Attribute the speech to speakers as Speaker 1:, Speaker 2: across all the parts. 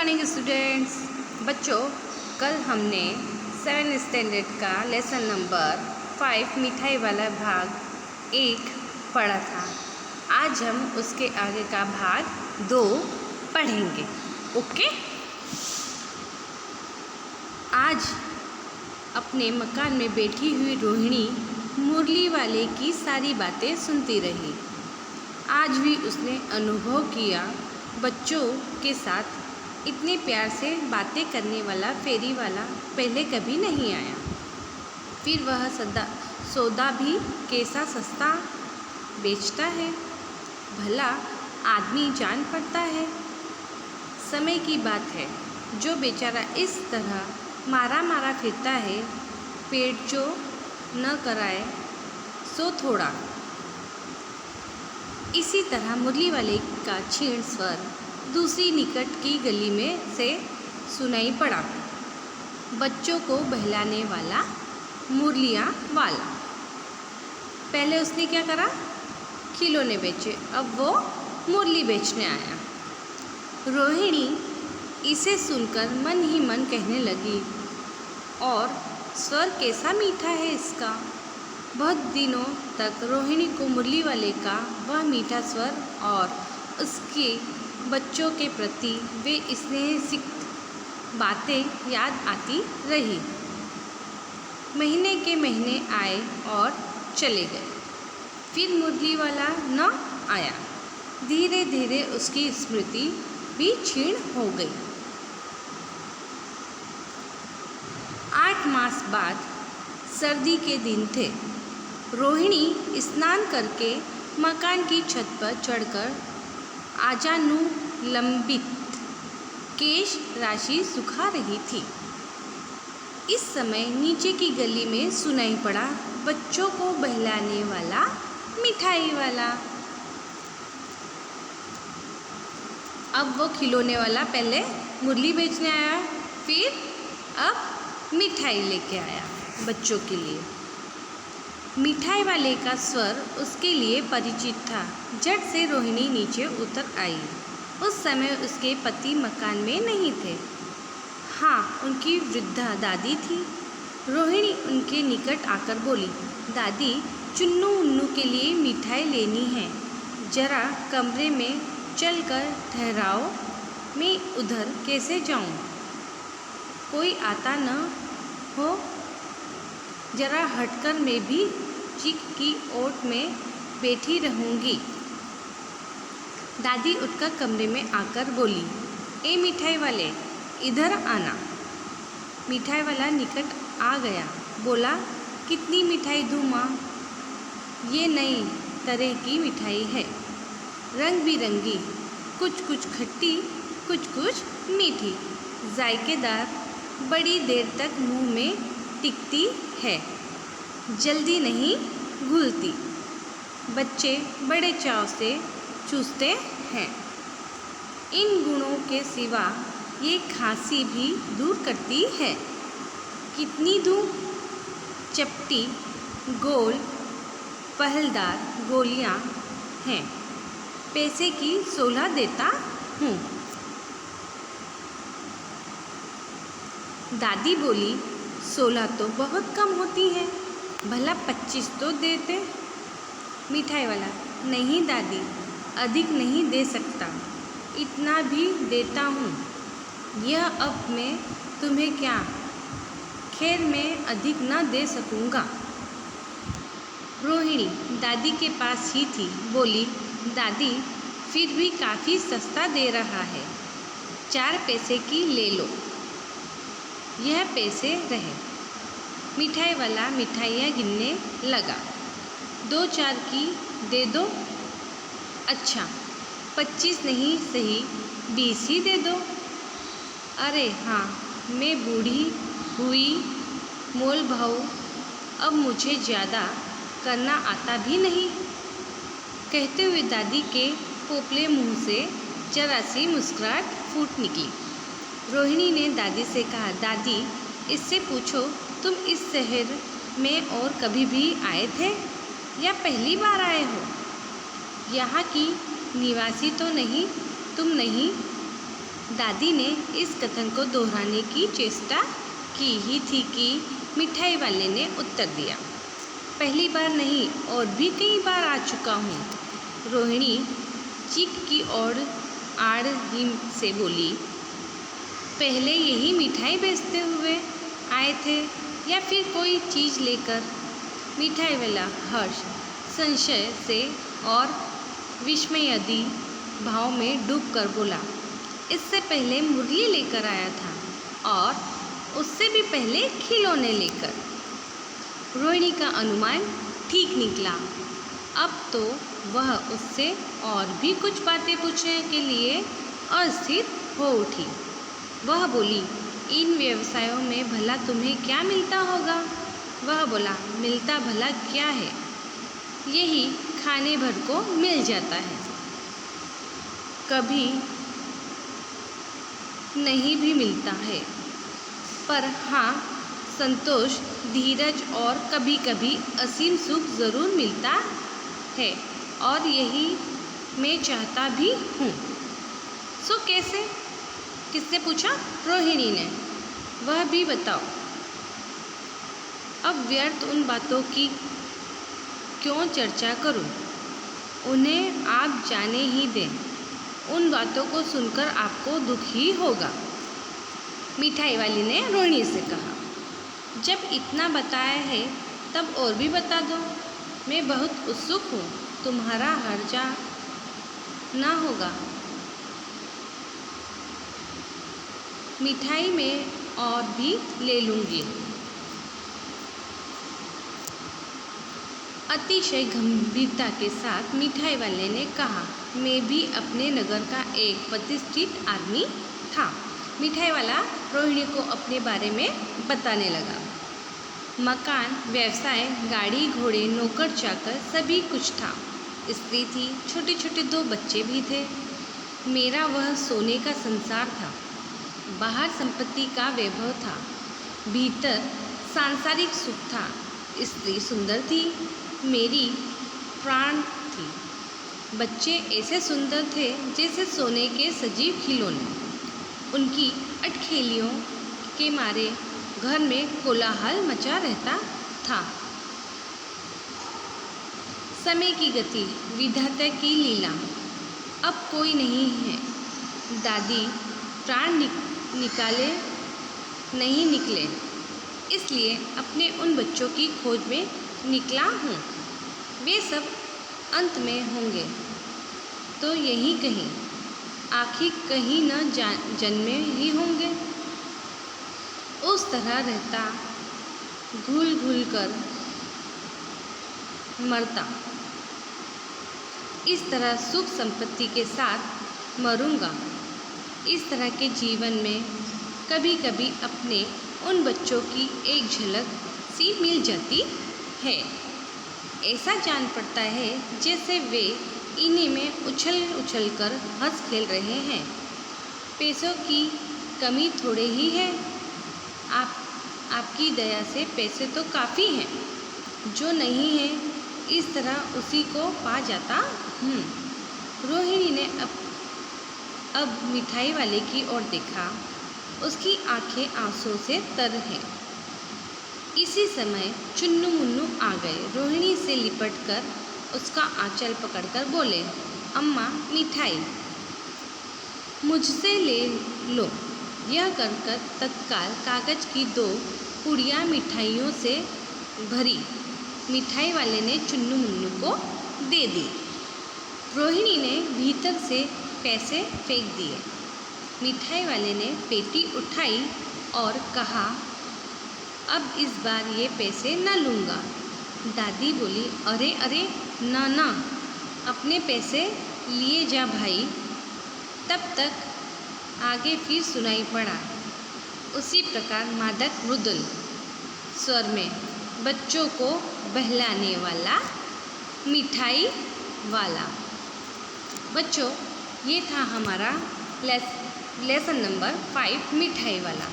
Speaker 1: Morning students. बच्चों, कल हमने 7 स्टैंडर्ड का लेसन नंबर 5 मिठाई वाला भाग 1 पढ़ा था। आज हम उसके आगे का भाग 2 पढ़ेंगे। ओके। आज अपने मकान में बैठी हुई रोहिणी मुरली वाले की सारी बातें सुनती रही। आज भी उसने अनुभव किया, बच्चों के साथ इतने प्यार से बातें करने वाला फेरी वाला पहले कभी नहीं आया। फिर वह सौदा भी कैसा सस्ता बेचता है, भला आदमी जान पड़ता है। समय की बात है, जो बेचारा इस तरह मारा मारा फिरता है, पेट जो न कराए सो थोड़ा। इसी तरह मुरली वाले का क्षीण स्वर दूसरी निकट की गली में से सुनाई पड़ा। बच्चों को बहलाने वाला मुरलियाँ वाला। पहले उसने क्या करा, खिलौने बेचे, अब वो मुरली बेचने आया। रोहिणी इसे सुनकर मन ही मन कहने लगी, और स्वर कैसा मीठा है इसका। बहुत दिनों तक रोहिणी को मुरली वाले का वह मीठा स्वर और उसके बच्चों के प्रति वे स्नेहसिक्त बातें याद आती रही। महीने के महीने आए और चले गए, फिर मुरली वाला न आया। धीरे धीरे उसकी स्मृति भी क्षीण हो गई। 8 मास बाद सर्दी के दिन थे। रोहिणी स्नान करके मकान की छत पर चढ़कर आजानुलंबित केश राशि सुखा रही थी। इस समय नीचे की गली में सुनाई पड़ा बच्चों को बहलाने वाला मिठाई वाला। अब वो खिलौने वाला पहले मुरली बेचने आया, फिर अब मिठाई लेके आया बच्चों के लिए। मिठाई वाले का स्वर उसके लिए परिचित था। झट से रोहिणी नीचे उतर आई। उस समय उसके पति मकान में नहीं थे। हाँ, उनकी वृद्धा दादी थी। रोहिणी उनके निकट आकर बोली, दादी, चुन्नू उन्नू के लिए मिठाई लेनी है, जरा कमरे में चलकर ठहराओ, मैं उधर कैसे जाऊँ? कोई आता न हो, जरा हटकर मैं भी चिक की ओट में बैठी रहूँगी। दादी उठकर कमरे में आकर बोली, ए मिठाई वाले, इधर आना। मिठाई वाला निकट आ गया, बोला, कितनी मिठाई दूँ माँ? ये नई तरह की मिठाई है, रंग बिरंगी, कुछ कुछ खट्टी, कुछ कुछ मीठी, जायकेदार, बड़ी देर तक मुंह में टिकती है, जल्दी नहीं घुलती। बच्चे बड़े चाव से चूसते हैं। इन गुणों के सिवा ये खांसी भी दूर करती है। कितनी दूं? चपटी, गोल, पहलदार गोलियां हैं। पैसे की 16 देता हूँ। दादी बोली, 16 तो बहुत कम होती है, भला 25 तो देते। मिठाई वाला, नहीं दादी, अधिक नहीं दे सकता, इतना भी देता हूँ। यह अब मैं तुम्हें क्या, खैर मैं अधिक न दे सकूँगा। रोहिणी दादी के पास ही थी, बोली, दादी, फिर भी काफ़ी सस्ता दे रहा है, 4 पैसे की ले लो। यह पैसे रहे। मिठाई वाला मिठाइयाँ गिनने लगा। 2-4 की दे दो। अच्छा, 25 नहीं सही, 20 ही दे दो। अरे हाँ, मैं बूढ़ी हुई, मोल भाव अब मुझे ज़्यादा करना आता भी नहीं। कहते हुए दादी के पोपले मुंह से जरा सी मुस्कुराहट फूट निकली। रोहिणी ने दादी से कहा, दादी, इससे पूछो, तुम इस शहर में और कभी भी आए थे या पहली बार आए हो? यहाँ की निवासी तो नहीं, तुम नहीं? दादी ने इस कथन को दोहराने की चेष्टा की ही थी कि मिठाई वाले ने उत्तर दिया, पहली बार नहीं और भी कई बार आ चुका हूँ। रोहिणी चीख की ओर आड़ ही से बोली, पहले यही मिठाई बेचते हुए आए थे या फिर कोई चीज़ लेकर? मिठाई वाला हर्ष, संशय से और विस्मयादि भाव में डूबकर बोला, इससे पहले मुरली लेकर आया था और उससे भी पहले खिलौने लेकर। रोहिणी का अनुमान ठीक निकला। अब तो वह उससे और भी कुछ बातें पूछने के लिए अस्थिर हो उठी। वह बोली, इन व्यवसायों में भला तुम्हें क्या मिलता होगा? वह बोला, मिलता भला क्या है, यही खाने भर को मिल जाता है, कभी नहीं भी मिलता है, पर हाँ, संतोष, धीरज और कभी कभी असीम सुख ज़रूर मिलता है और यही मैं चाहता भी हूँ। सो कैसे? किससे पूछा? रोहिणी ने। वह भी बताओ। अब व्यर्थ उन बातों की क्यों चर्चा करूं? उन्हें आप जाने ही दें। उन बातों को सुनकर आपको दुख ही होगा। मिठाई वाली ने रोहिणी से कहा, जब इतना बताया है तब और भी बता दो। मैं बहुत उत्सुक हूँ, तुम्हारा हर्जा ना होगा। मिठाई में और भी ले लूँगी। अतिशय गंभीरता के साथ मिठाई वाले ने कहा, मैं भी अपने नगर का एक प्रतिष्ठित आदमी था। मिठाई वाला रोहिणी को अपने बारे में बताने लगा। मकान, व्यवसाय, गाड़ी घोड़े, नौकर चाकर सभी कुछ था। स्त्री थी, छोटे छोटे 2 बच्चे भी थे। मेरा वह सोने का संसार था। बाहर संपत्ति का वैभव था, भीतर सांसारिक सुख था। स्त्री सुंदर थी, मेरी प्राण थी। बच्चे ऐसे सुंदर थे जैसे सोने के सजीव खिलौने। उनकी अटखेलियों के मारे घर में कोलाहल मचा रहता था। समय की गति, विधाता की लीला, अब कोई नहीं है। दादी प्राण निकाले नहीं निकले, इसलिए अपने उन बच्चों की खोज में निकला हूँ। वे सब अंत में होंगे तो यहीं कहीं, आखिर कहीं न जन्मे ही होंगे। उस तरह रहता, घुल घुल कर मरता, इस तरह सुख संपत्ति के साथ मरूंगा। इस तरह के जीवन में कभी कभी अपने उन बच्चों की एक झलक सी मिल जाती है। ऐसा जान पड़ता है जैसे वे इन्हीं में उछल उछल कर हंस खेल रहे हैं। पैसों की कमी थोड़े ही है। आपकी दया से पैसे तो काफ़ी हैं, जो नहीं है इस तरह उसी को पा जाता हूँ। रोहिणी ने अब मिठाई वाले की ओर देखा। उसकी आंखें आंसुओं से तर हैं। इसी समय चुन्नू मुन्नू आ गए। रोहिणी से लिपटकर उसका आंचल पकड़कर बोले, अम्मा मिठाई मुझसे ले लो। यह कहकर तत्काल कागज की 2 पुड़ियाँ मिठाइयों से भरी मिठाई वाले ने चुन्नू मुन्नू को दे दी। रोहिणी ने भीतर से पैसे फेंक दिए। मिठाई वाले ने पेटी उठाई और कहा, अब इस बार ये पैसे न लूँगा। दादी बोली, अरे अरे ना ना, अपने पैसे लिए जा भाई। तब तक आगे फिर सुनाई पड़ा उसी प्रकार मादक मृदुल स्वर में बच्चों को बहलाने वाला मिठाई वाला। बच्चों, ये था हमारा लेसन नंबर 5 मिठाई वाला,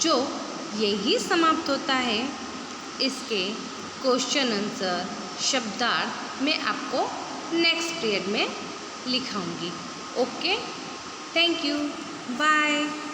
Speaker 1: जो यही समाप्त होता है। इसके क्वेश्चन आंसर शब्दार्थ मैं आपको नेक्स्ट पीरियड में लिखाऊंगी। Okay, thank you. बाय।